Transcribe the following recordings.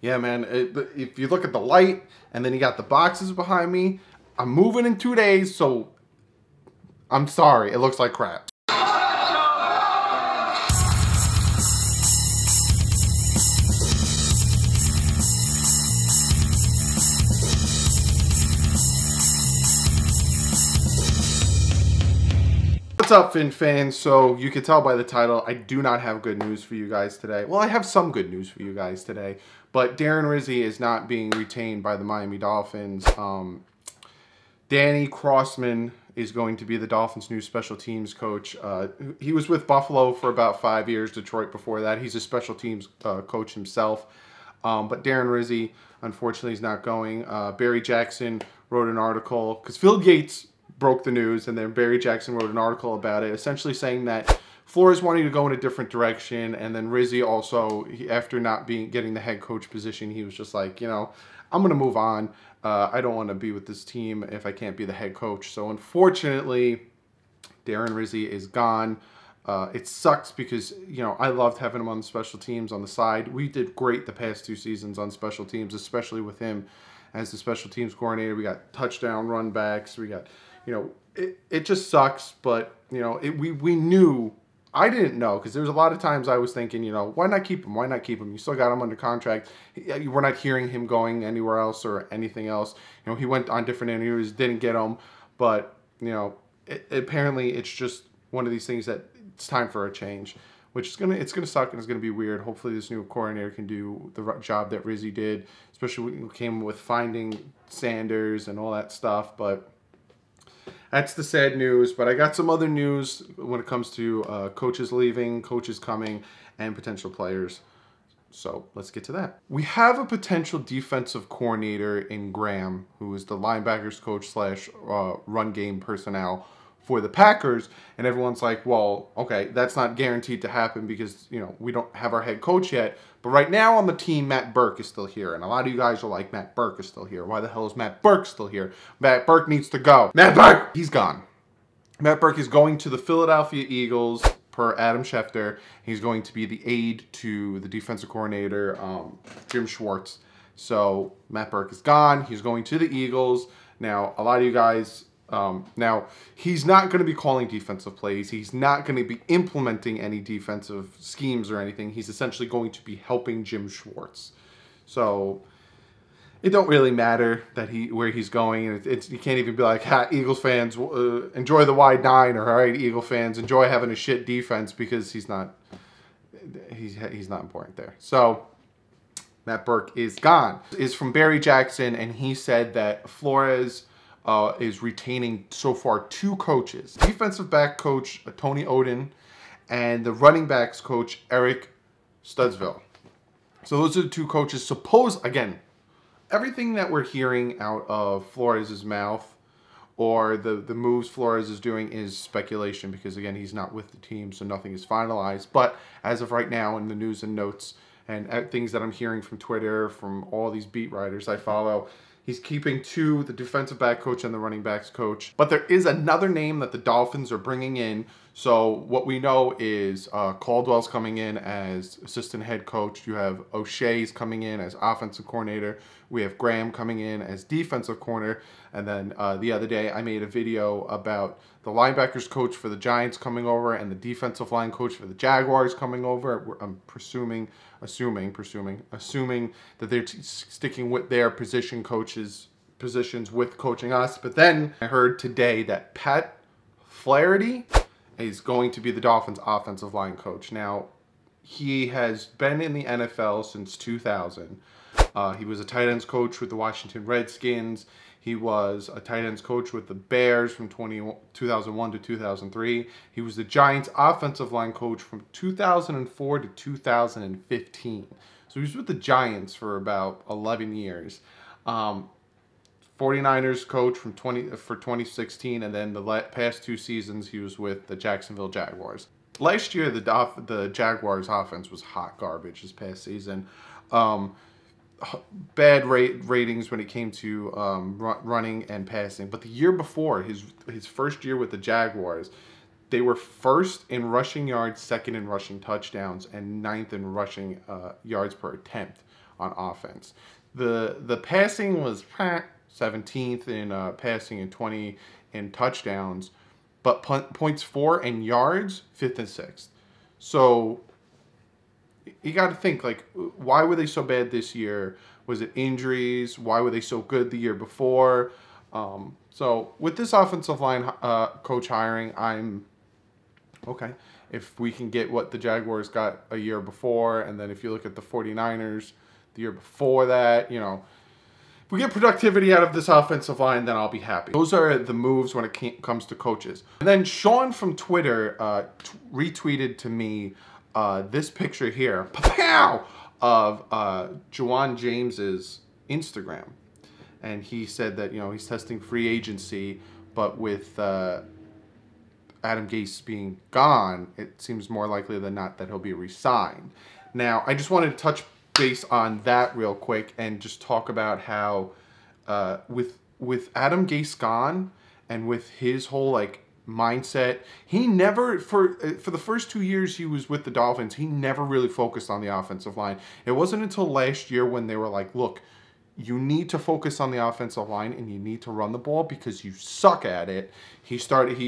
Yeah, man, if you look at the light and then you got the boxes behind me, I'm moving in 2 days, so I'm sorry, it looks like crap. What's up, Fin fans? So you can tell by the title, I do not have good news for you guys today. Well, I have some good news for you guys today, but Darren Rizzi is not being retained by the Miami Dolphins. Danny Crossman is going to be the Dolphins' new special teams coach. He was with Buffalo for about 5 years, Detroit before that. He's a special teams coach himself. But Darren Rizzi, unfortunately, is not going. Barry Jackson wrote an article, because Phil Yates broke the news, and then Barry Jackson wrote an article about it, essentially saying that Flores wanted to go in a different direction, and then Rizzi also, after not getting the head coach position, he was just like, you know, I'm going to move on. I don't want to be with this team if I can't be the head coach. So unfortunately, Darren Rizzi is gone. It sucks because, you know, I loved having him on the special teams on the side. We did great the past 2 seasons on special teams, especially with him as the special teams coordinator. We got touchdown run backs. We got, you know, it just sucks. But, you know, we knew, I didn't know, because there was a lot of times I was thinking, you know, why not keep him? Why not keep him? You still got him under contract. We're not hearing him going anywhere else or anything else. You know, he went on different interviews, didn't get them. But, you know, apparently it's just one of these things that it's time for a change, which is it's gonna suck and it's gonna be weird. Hopefully this new coordinator can do the job that Rizzi did, especially when he came with finding Sanders and all that stuff. But that's the sad news. But I got some other news when it comes to coaches leaving, coaches coming, and potential players. So let's get to that. We have a potential defensive coordinator in Graham, who is the linebackers coach slash run game personnel for the Packers, and everyone's like, well, okay, that's not guaranteed to happen because, you know, we don't have our head coach yet. But right now on the team, Matt Burke is still here, and a lot of you guys are like, Matt Burke is still here. Why the hell is Matt Burke still here? Matt Burke needs to go. Matt Burke, he's gone. Matt Burke is going to the Philadelphia Eagles, per Adam Schefter. He's going to be the aide to the defensive coordinator, Jim Schwartz. So Matt Burke is gone. He's going to the Eagles. Now, a lot of you guys, now, he's not going to be calling defensive plays. He's not going to be implementing any defensive schemes or anything. He's essentially going to be helping Jim Schwartz. So it don't really matter that where he's going. You can't even be like, ha, Eagles fans, enjoy the wide 9, or all right, Eagle fans, enjoy having a shit defense, because he's not important there. So Matt Burke is gone. Is from Barry Jackson, and he said that Flores is retaining so far 2 coaches. Defensive back coach Tony Oden and the running backs coach Eric Studsville. So those are the 2 coaches. Again, everything that we're hearing out of Flores' mouth or the moves Flores is doing is speculation, because again, he's not with the team, so nothing is finalized. But as of right now, in the news and notes and things that I'm hearing from Twitter, from all these beat writers I follow, he's keeping 2, the defensive back coach and the running backs coach. But there is another name that the Dolphins are bringing in. So what we know is Caldwell's coming in as assistant head coach. You have O'Shea's coming in as offensive coordinator. We have Graham coming in as defensive corner. And then the other day I made a video about the linebackers coach for the Giants coming over and the defensive line coach for the Jaguars coming over. I'm assuming that they're sticking with their positions with coaching us. But then I heard today that Pat Flaherty is going to be the Dolphins offensive line coach. Now, he has been in the NFL since 2000. He was a tight ends coach with the Washington Redskins. He was a tight ends coach with the Bears from 2001 to 2003. He was the Giants offensive line coach from 2004 to 2015. So he was with the Giants for about 11 years. 49ers coach for 2016, and then the past 2 seasons he was with the Jacksonville Jaguars. Last year, the Jaguars offense was hot garbage this past season. Bad ratings when it came to running and passing. But the year before, his first year with the Jaguars, they were 1st in rushing yards, 2nd in rushing touchdowns, and 9th in rushing yards per attempt on offense. The passing was 17th in passing and 20 in touchdowns, but points for and yards 5th and 6th. So you got to think, like, why were they so bad this year? Was it injuries? Why were they so good the year before? So with this offensive line coach hiring, I'm okay. If we can get what the Jaguars got a year before, and then if you look at the 49ers the year before that, you know, if we get productivity out of this offensive line, then I'll be happy. Those are the moves when it comes to coaches. And then Sean from Twitter retweeted to me this picture here, pow, of JaJuan James's Instagram. And he said that, you know, he's testing free agency, but with Adam Gase being gone, it seems more likely than not that he'll be re-signed. Now, I just wanted to touch base on that real quick and just talk about how with Adam Gase gone and with his whole, like, mindset, he never, for the first 2 years he was with the Dolphins, he never really focused on the offensive line. It wasn't until last year when they were like, look, you need to focus on the offensive line and you need to run the ball because you suck at it. He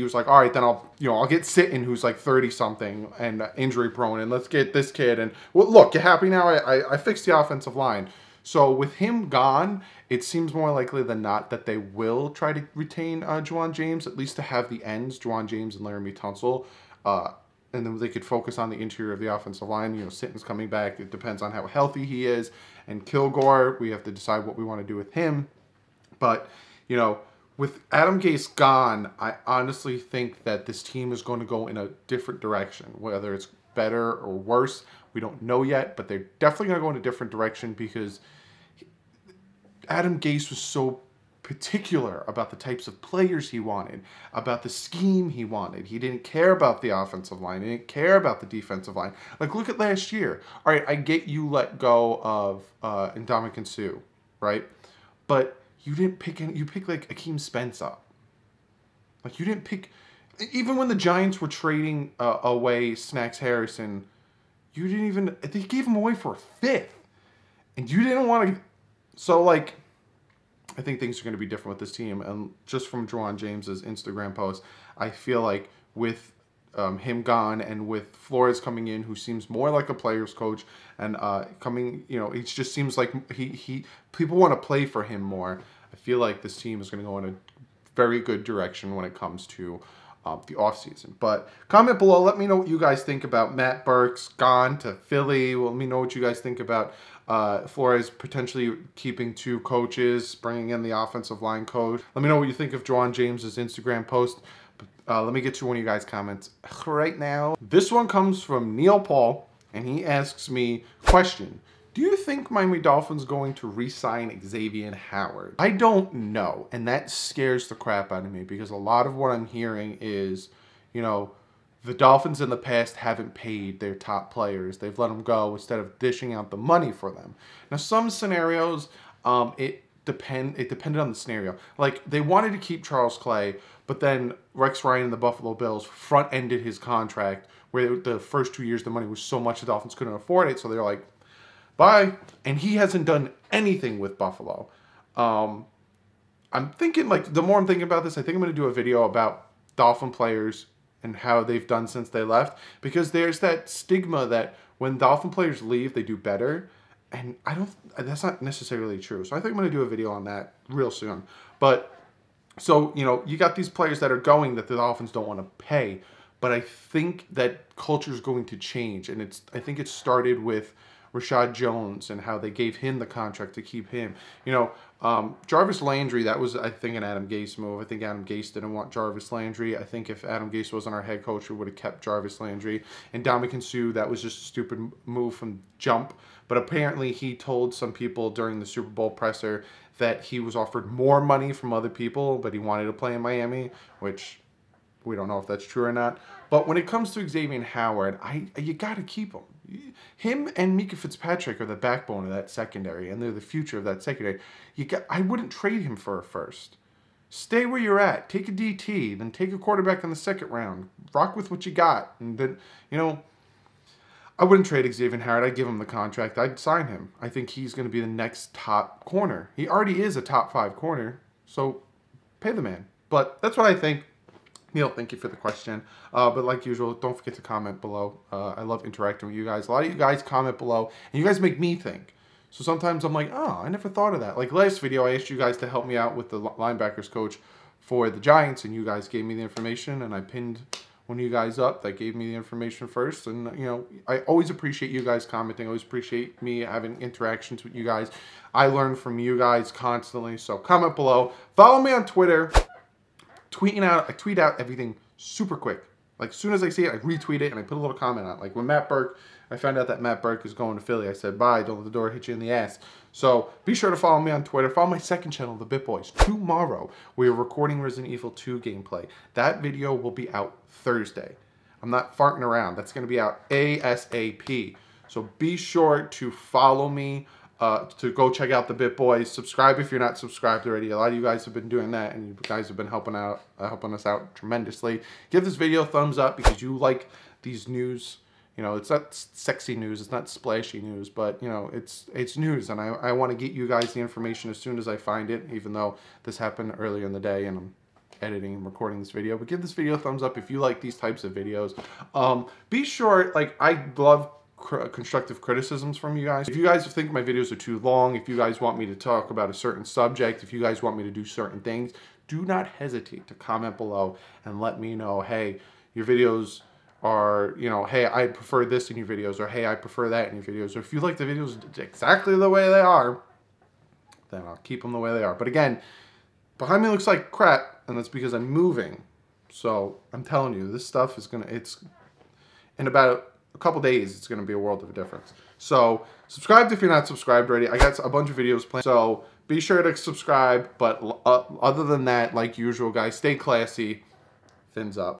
was like, all right, then I'll get Sitton, who's like 30 something and injury prone, and let's get this kid. And well, look, you happy now? I fixed the offensive line. So with him gone, it seems more likely than not that they will try to retain JaJuan James, at least to have the ends, JaJuan James and Laramie Tunsil. And then they could focus on the interior of the offensive line. You know, Sitton's coming back. It depends on how healthy he is. And Kilgore, we have to decide what we want to do with him. But, you know, with Adam Gase gone, I honestly think that this team is going to go in a different direction. Whether it's better or worse, we don't know yet. But they're definitely going to go in a different direction because Adam Gase was so particular about the types of players he wanted, about the scheme he wanted. He didn't care about the offensive line. He didn't care about the defensive line. Like, look at last year. All right, I get you let go of Ndamukong Suh, right? But you didn't pick any, you picked like Akeem Spence up. Like, you didn't pick, even when the Giants were trading away Snacks Harrison, you didn't even, they gave him away for a 5th. And you didn't want to, so like, I think things are going to be different with this team. And just from JaJuan James's Instagram post, I feel like with him gone and with Flores coming in, who seems more like a player's coach, and coming, you know, it just seems like people want to play for him more. I feel like this team is going to go in a very good direction when it comes to the offseason. But comment below. Let me know what you guys think about Matt Burke's gone to Philly. Let me know what you guys think about Flores potentially keeping 2 coaches, bringing in the offensive line coach. Let me know what you think of JaJuan James's Instagram post. Let me get to one of you guys' comments right now. This one comes from Neil Paul, and he asks me, question, do you think Miami Dolphins going to re-sign Xavier Howard? I don't know, and that scares the crap out of me because a lot of what I'm hearing is, you know, the Dolphins in the past haven't paid their top players. They've let them go instead of dishing out the money for them. Now, some scenarios, it depended on the scenario. Like, they wanted to keep Charles Clay, but then Rex Ryan and the Buffalo Bills front-ended his contract where the first 2 years the money was so much the Dolphins couldn't afford it, so they're like, bye. And he hasn't done anything with Buffalo. I'm thinking, like, the more I'm thinking about this, I think I'm going to do a video about Dolphin players and how they've done since they left, because there's that stigma that when Dolphin players leave, they do better, and that's not necessarily true. So I think I'm going to do a video on that real soon. But, so, you know, you got these players that are going that the Dolphins don't want to pay, but I think that culture is going to change, and I think it started with Rashad Jones and how they gave him the contract to keep him. You know, Jarvis Landry, that was, I think, an Adam Gase move. I think Adam Gase didn't want Jarvis Landry. I think if Adam Gase wasn't our head coach, we would have kept Jarvis Landry. And Ndamukong Suh, that was just a stupid move from jump. But apparently he told some people during the Super Bowl presser that he was offered more money from other people, but he wanted to play in Miami, which we don't know if that's true or not. But when it comes to Xavier Howard, you got to keep him. Him and Mika Fitzpatrick are the backbone of that secondary, and they're the future of that secondary. I wouldn't trade him for a first. Stay where you're at. Take a DT, then take a quarterback in the 2nd round. Rock with what you got. And then, you know, I wouldn't trade Xavier Howard. I'd give him the contract. I'd sign him. I think he's going to be the next top corner. He already is a top 5 corner, so pay the man. But that's what I think. Neil, thank you for the question. But like usual, don't forget to comment below. I love interacting with you guys. A lot of you guys comment below, and you guys make me think. So sometimes I'm like, oh, I never thought of that. Like last video, I asked you guys to help me out with the linebackers coach for the Giants, and you guys gave me the information, and I pinned one of you guys up that gave me the information first. And, you know, I always appreciate you guys commenting. I always appreciate me having interactions with you guys. I learn from you guys constantly. So comment below. Follow me on Twitter. I tweet out everything super quick. Like, as soon as I see it, I retweet it, and I put a little comment on it. Like, when Matt Burke, I found out that Matt Burke is going to Philly, I said, bye, don't let the door hit you in the ass. So, be sure to follow me on Twitter. Follow my second channel, The Bit Boys. Tomorrow, we are recording Resident Evil 2 gameplay. That video will be out Thursday. I'm not farting around. That's going to be out ASAP. So, be sure to follow me. To go check out the Bit Boys. Subscribe if you're not subscribed already. A lot of you guys have been doing that, and you guys have been helping us out tremendously. Give this video a thumbs up because you like these news. You know, it's not sexy news, it's not splashy news, but you know, it's news, and I want to get you guys the information as soon as I find it. Even though this happened earlier in the day, and I'm editing and recording this video. But give this video a thumbs up if you like these types of videos. Be sure, like, I love constructive criticisms from you guys. If you guys think my videos are too long, if you guys want me to talk about a certain subject, if you guys want me to do certain things, do not hesitate to comment below and let me know, hey, your videos are, you know, hey, I prefer this in your videos, or hey, I prefer that in your videos, or if you like the videos exactly the way they are, then I'll keep them the way they are. But again, behind me looks like crap, and that's because I'm moving. So I'm telling you, this stuff is it's in about a couple days, it's going to be a world of a difference. So, subscribe if you're not subscribed already. I got a bunch of videos planned. So, be sure to subscribe. But other than that, like usual, guys, stay classy. Fins up.